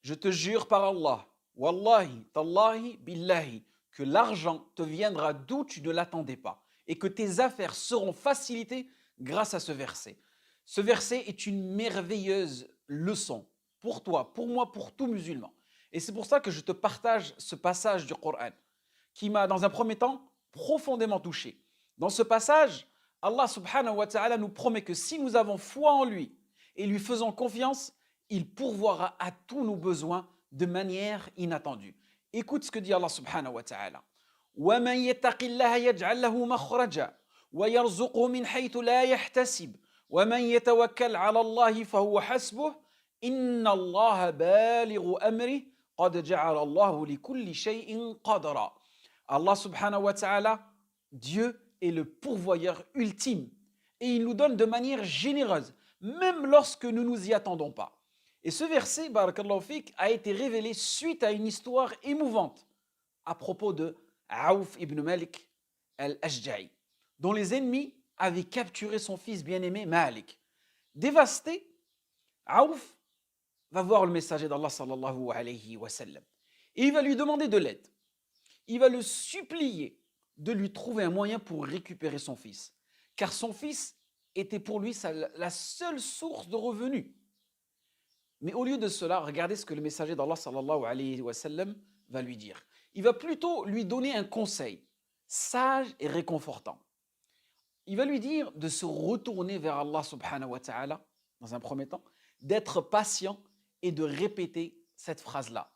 Je te jure par Allah, Wallahi, Tallahi, Billahi, que l'argent te viendra d'où tu ne l'attendais pas et que tes affaires seront facilitées grâce à ce verset. Ce verset est une merveilleuse leçon pour toi, pour moi, pour tout musulman. Et c'est pour ça que je te partage ce passage du Coran qui m'a, dans un premier temps, profondément touché. Dans ce passage, Allah subhanahu wa ta'ala nous promet que si nous avons foi en lui et lui faisons confiance, il pourvoira à tous nos besoins de manière inattendue. Écoute ce que dit Allah subhanahu wa ta'ala. وَمَنْ يَتَّقِ اللَّهَ يَجْعَلْ لَهُ مَخْرَجًا وَيَرْزُقْهُ مِنْ حَيْثُ لَا يَحْتَسِبُ وَمَنْ يَتَوَكَّلْ عَلَى اللَّهِ فَهُوَ حَسْبُهُ إِنَّ اللَّهَ بَالِغُ أَمْرِهِ قَدْ جَعَلَ اللَّهُ لِكُلِّ شَيْءٍ قَدْرًا. Allah subhanahu wa ta'ala, Dieu est le pourvoyeur ultime et il nous donne de manière généreuse, même lorsque nous ne nous y attendons pas. Et ce verset, barakallahu fik, a été révélé suite à une histoire émouvante à propos de Aouf ibn Malik al-Ashja'i, dont les ennemis avaient capturé son fils bien-aimé Malik. Dévasté, Aouf va voir le messager d'Allah sallallahu alayhi wa sallam et il va lui demander de l'aide. Il va le supplier de lui trouver un moyen pour récupérer son fils, car son fils était pour lui la seule source de revenus. Mais au lieu de cela, regardez ce que le messager d'Allah sallallahu alayhi wa sallam va lui dire. Il va plutôt lui donner un conseil sage et réconfortant. Il va lui dire de se retourner vers Allah subhanahu wa ta'ala, dans un premier temps, d'être patient et de répéter cette phrase-là.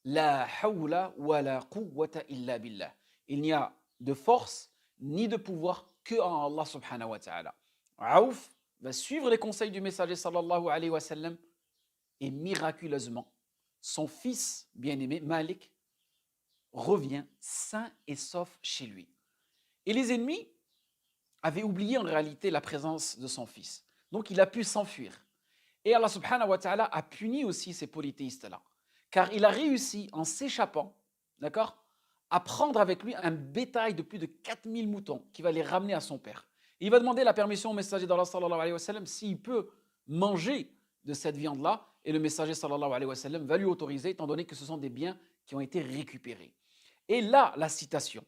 La hawla wa la quwwata illa billah. Il n'y a de force ni de pouvoir que en Allah subhanahu wa ta'ala. Aouf va suivre les conseils du messager sallallahu alayhi wa sallam et miraculeusement, son fils bien-aimé, Malik, revient sain et sauf chez lui. Et les ennemis avaient oublié en réalité la présence de son fils. Donc il a pu s'enfuir. Et Allah subhanahu wa ta'ala a puni aussi ces polythéistes-là. Car il a réussi, en s'échappant, d'accord, à prendre avec lui un bétail de plus de 4000 moutons qui va les ramener à son père. Et il va demander la permission au messager d'Allah sallallahu alayhi wa sallam s'il peut manger de cette viande-là. Et le messager sallallahu alayhi wa sallam va lui autoriser, étant donné que ce sont des biens qui ont été récupérés. Et là, la citation.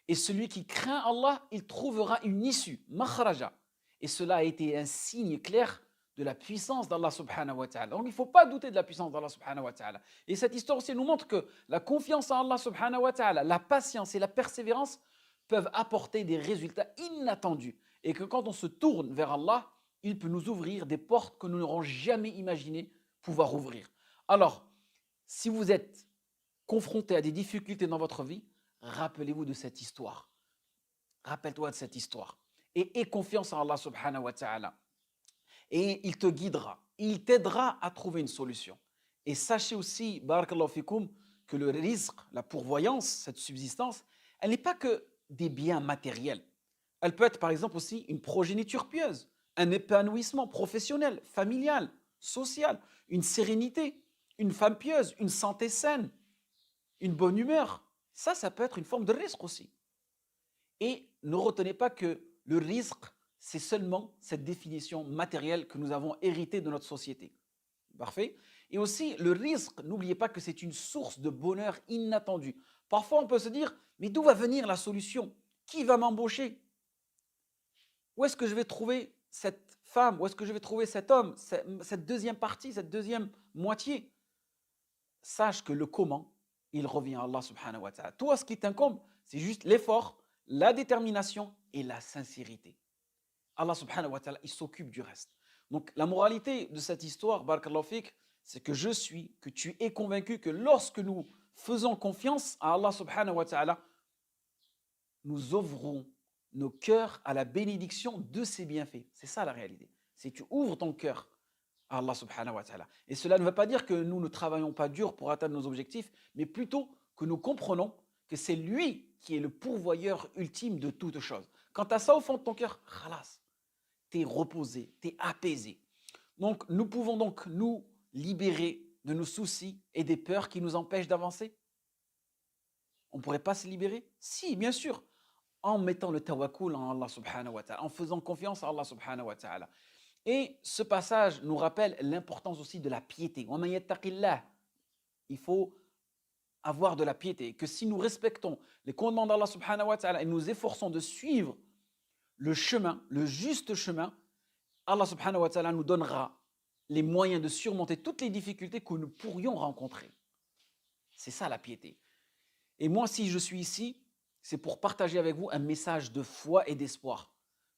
Et celui qui craint Allah, il trouvera une issue, makhraja. Et cela a été un signe clair de la puissance d'Allah subhanahu wa ta'ala. Donc il ne faut pas douter de la puissance d'Allah subhanahu wa ta'ala. Et cette histoire aussi nous montre que la confiance en Allah subhanahu wa ta'ala, la patience et la persévérance peuvent apporter des résultats inattendus. Et que quand on se tourne vers Allah, il peut nous ouvrir des portes que nous n'aurons jamais imaginé pouvoir ouvrir. Alors, si vous êtes confronté à des difficultés dans votre vie, rappelez-vous de cette histoire. Rappelle-toi de cette histoire. Et aie confiance en Allah subhanahu wa ta'ala. Et il te guidera. Il t'aidera à trouver une solution. Et sachez aussi, barakallahu fikoum, que le rizq, la pourvoyance, cette subsistance, elle n'est pas que des biens matériels. Elle peut être par exemple aussi une progéniture pieuse, un épanouissement professionnel, familial, social, une sérénité, une femme pieuse, une santé saine, une bonne humeur. Ça peut être une forme de risque aussi. Et ne retenez pas que le risque, c'est seulement cette définition matérielle que nous avons héritée de notre société. Parfait. Et aussi, le risque, n'oubliez pas que c'est une source de bonheur inattendu. Parfois, on peut se dire, mais d'où va venir la solution? Qui va m'embaucher? Où est-ce que je vais trouver cette femme? Où est-ce que je vais trouver cet homme? Cette deuxième partie, cette deuxième moitié? Sache que le comment, il revient à Allah subhanahu wa ta'ala. Toi, ce qui t'incombe, c'est juste l'effort, la détermination et la sincérité. Allah subhanahu wa ta'ala, il s'occupe du reste. Donc la moralité de cette histoire, barakallahu fik, c'est que tu es convaincu que lorsque nous faisons confiance à Allah subhanahu wa ta'ala, nous ouvrons nos cœurs à la bénédiction de ses bienfaits. C'est ça la réalité. C'est que tu ouvres ton cœur à Allah subhanahu wa ta'ala. Et cela ne veut pas dire que nous ne travaillons pas dur pour atteindre nos objectifs, mais plutôt que nous comprenons que c'est lui qui est le pourvoyeur ultime de toutes choses. Quand tu as ça au fond de ton cœur, khalas, tu es reposé, tu es apaisé. Donc nous pouvons donc nous libérer de nos soucis et des peurs qui nous empêchent d'avancer. On ne pourrait pas se libérer? Si, bien sûr, en mettant le tawakkul en Allah subhanahu wa ta'ala, en faisant confiance à Allah subhanahu wa ta'ala. Et ce passage nous rappelle l'importance aussi de la piété. وَمَن يَتَّقِ اللَّهَ il faut avoir de la piété. Que si nous respectons les commandements d'Allah subhanahu wa ta'ala et nous efforçons de suivre le chemin, le juste chemin, Allah subhanahu wa ta'ala nous donnera les moyens de surmonter toutes les difficultés que nous pourrions rencontrer. C'est ça la piété. Et moi, si je suis ici, c'est pour partager avec vous un message de foi et d'espoir.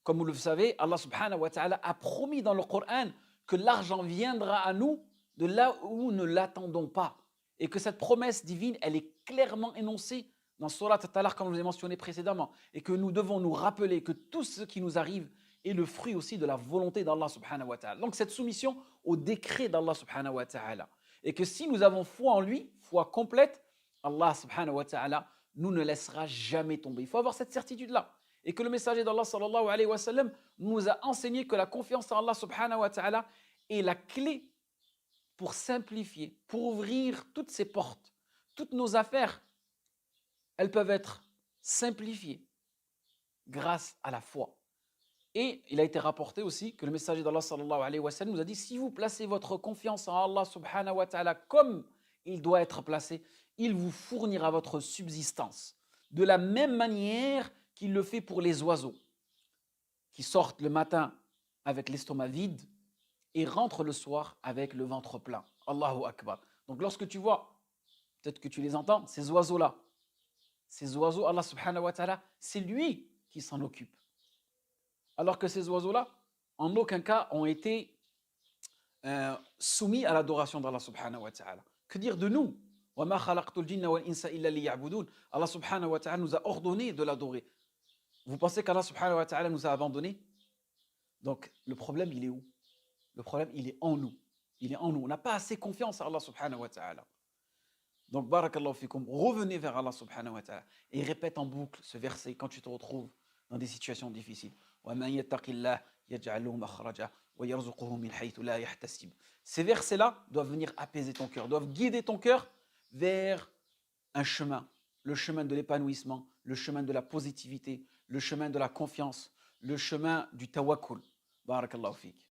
Comme vous le savez, Allah subhanahu wa ta'ala a promis dans le Coran que l'argent viendra à nous de là où nous ne l'attendons pas. Et que cette promesse divine, elle est clairement énoncée dans Surat At-Talaq, comme je vous ai mentionné précédemment. Et que nous devons nous rappeler que tout ce qui nous arrive est le fruit aussi de la volonté d'Allah subhanahu wa ta'ala. Donc cette soumission au décret d'Allah subhanahu wa ta'ala. Et que si nous avons foi en lui, foi complète, Allah subhanahu wa ta'ala nous ne laissera jamais tomber. Il faut avoir cette certitude-là. Et que le messager d'Allah sallallahu alayhi wa sallam nous a enseigné que la confiance en Allah subhanahu wa ta'ala est la clé pour simplifier, pour ouvrir toutes ces portes. Toutes nos affaires, elles peuvent être simplifiées grâce à la foi. Et il a été rapporté aussi que le messager d'Allah sallallahu alayhi wa sallam nous a dit, si vous placez votre confiance en Allah subhanahu wa ta'ala comme il doit être placé, il vous fournira votre subsistance. De la même manière qu'il le fait pour les oiseaux, qui sortent le matin avec l'estomac vide et rentrent le soir avec le ventre plein. Allahu Akbar. Donc lorsque tu vois, peut-être que tu les entends, ces oiseaux-là, ces oiseaux, Allah subhanahu wa ta'ala, c'est lui qui s'en occupe. Alors que ces oiseaux-là, en aucun cas, ont été soumis à l'adoration d'Allah subhanahu wa ta'ala. Que dire de nous? Allah subhanahu wa ta'ala nous a ordonné de l'adorer. Vous pensez qu'Allah subhanahu wa ta'ala nous a abandonnés? Donc le problème, il est où? Le problème, il est en nous. Il est en nous. On n'a pas assez confiance à Allah subhanahu wa ta'ala. Donc, barakallahu fikum, revenez vers Allah subhanahu wa ta'ala et répète en boucle ce verset quand tu te retrouves dans des situations difficiles. Ces versets-là doivent venir apaiser ton cœur, doivent guider ton cœur vers un chemin, le chemin de l'épanouissement, le chemin de la positivité, le chemin de la confiance, le chemin du tawakkul. Barakallahu fik.